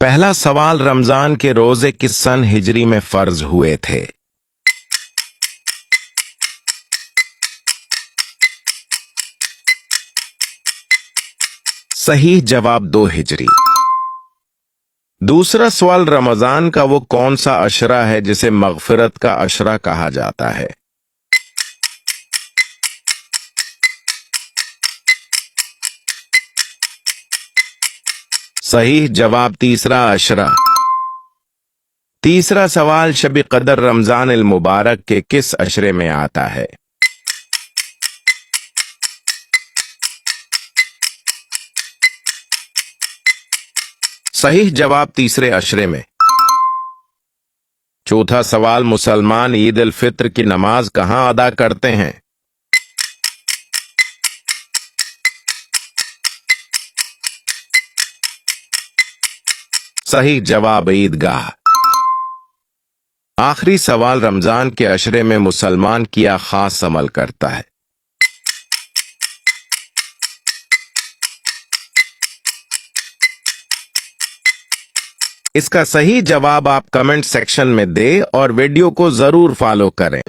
پہلا سوال رمضان کے روزے کس سن ہجری میں فرض ہوئے تھے؟ صحیح جواب 2 ہجری۔ دوسرا سوال رمضان کا وہ کون سا عشرہ ہے جسے مغفرت کا عشرہ کہا جاتا ہے؟ صحیح جواب تیسرا عشرہ۔ تیسرا سوال شب قدر رمضان المبارک کے کس عشرے میں آتا ہے؟ صحیح جواب تیسرے عشرے میں۔ چوتھا سوال مسلمان عید الفطر کی نماز کہاں ادا کرتے ہیں؟ صحیح جواب عیدگاہ۔ آخری سوال رمضان کے عشرے میں مسلمان کیا خاص عمل کرتا ہے؟ اس کا صحیح جواب آپ کمنٹ سیکشن میں دیں اور ویڈیو کو ضرور فالو کریں۔